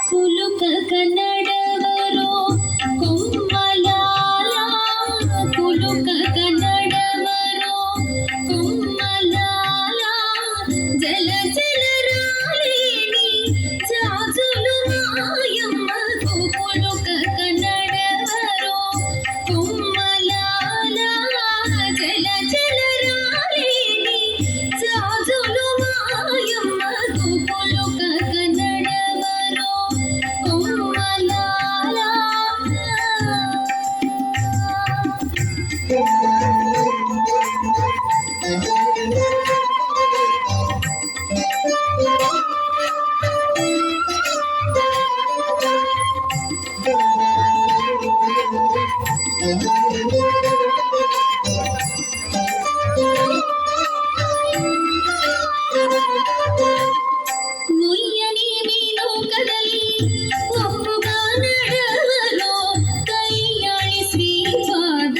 ಕುಲುಕ ಕನ್ನಡವರೋ ಕೊಮ್ಮಲಾಲ, ಕುಲುಕ ಕನ್ನಡವರೋ ಕೊಮ್ಮಲಾಲ, ಜಲ ಜಲ ರಾಲಿನಿ ಜಾಜುಲು ಮಾಯಮ್ಮಗೂ ಕುಲುಕ ಕನ್ನಡವರೋ ಕೊಮ್ಮಲಾಲ, ಜಲ ಜಲ ರಾಲಿನಿ ಜಾಜುಲು ಮಾಯಮ್ಮಗೂ ಕುಲುಕ ಕನ್ನಡವರೋ ಕೊಮ್ಮಲಾಲ. ಮುಯ್ಯನಿ ಮೀನು ಕಡಲಿ ಒಪ್ಪುಗ ನಡವಲೋ, ಕೈಯಾಳಿ ಶ್ರೀಪಾದ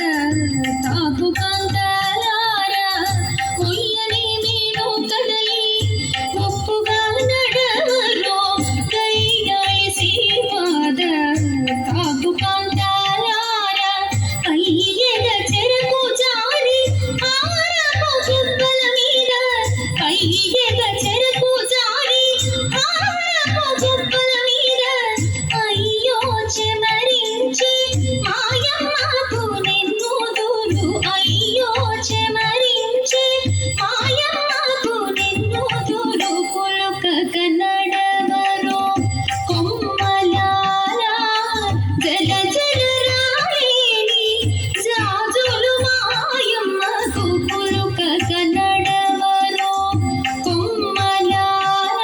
ತಾಪು ಕಾಂತಲಾರ. ಮುಯ್ಯನಿ ಮೀನು ಕಡಲಿ ಒಪ್ಪುಗ ನಡವಲೋ, ಕೈಯಾಳಿ ಶ್ರೀಪಾದ ತಾಪು ಕಾಂತಲಾರ. ಕೈಯದ ಚೆರಕು ಜಾರಿ ಆರಪು ಕೆಬ್ಬಲ ಮೀದ, ಕೈಯದ ಚೆರಕು ಜಾರಿ ఆరపు చెప్పుల మీద, అయ్యో చెమరించి మాయమ్మకు నిన్ను దూరు, అయ్యో చెమరించి మాయమ్మకు నిన్ను దూరు. కులుక కన్నడవరో కొమ్మలాల, జల జల రాలిని జాజులు మాయమ్మకు కులుక కన్నడవరో కొమ్మలాల.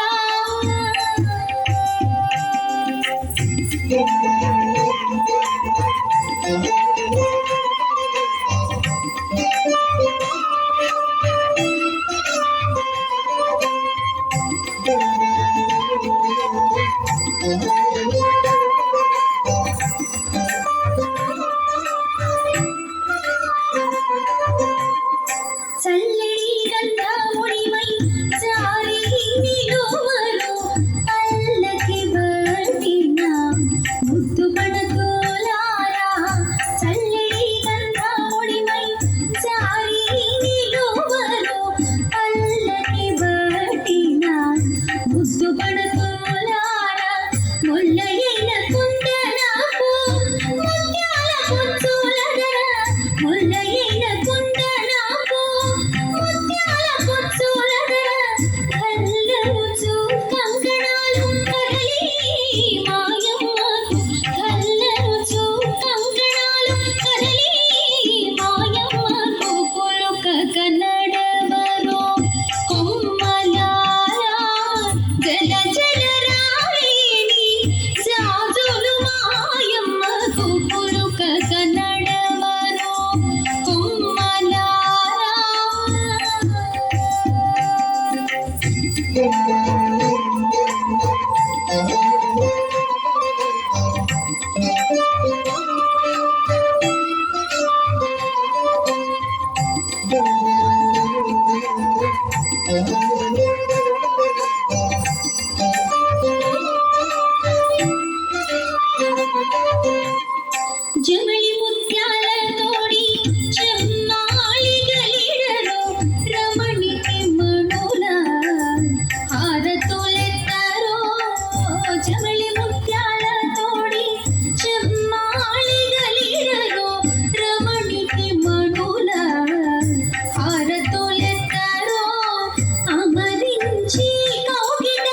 చల్లడి గంధ ముడిమై జారి నిలువరు, పల్లకి బట్టిన ముద్దు పడతోలారా. చల్లడి గంధ ముడిమై జారి నిలువరు, పల్లకి బట్టిన ముద్దు పడతోలారా. ముల్లయైన కుందనపు ముత్యాల పొచ్చులదర, ముల్లయైన కుందనపు ముత్యాల పొచ్చులదర. కళ్ళరుచు కంకణాలు కదలి మాయమ్మకు, కళ్ళరుచు కంకణాలు కదలి మాయమ్మకు. కులుక కన్నడవరో కొమ్మలాల, జల జల రాలిని జాజులు మాయమ్మకు కులుక కన్నడవరో కొమ్మలాల. జమలి ముత్యాల తోడి చెమ్మాళిగలిడరు, రమణికి మణుల హారతులెత్తరో. జమలి ముత్యాల తోడి చెమ్మాళిగలిడరు, రమణికి మణుల హారతులెత్తరో. అమరించి కౌగిట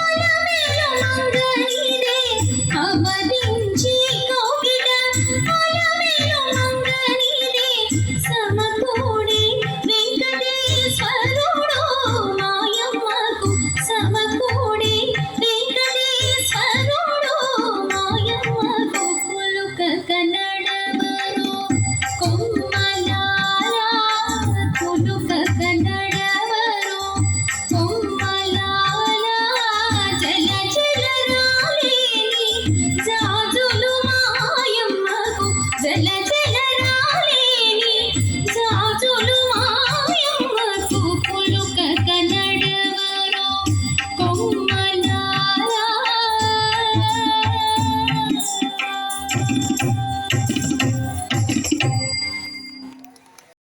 అలమేలు మంగనిదే, అమరించి కౌగిట అలమేలు మంగనిదే. సమకూడి వెంకటేశ్వరుడు మాయమ్మకు, సమకూడి వెంకటేశ్వరుడు మాయమ్మకు. కులుక కన్నడవరో కొమ్మలాల, కులుక కన్నడవరో కొమ్మలాల, జల జల రాలిని జాజులు మాయమ్మకు, జల జల రాలిని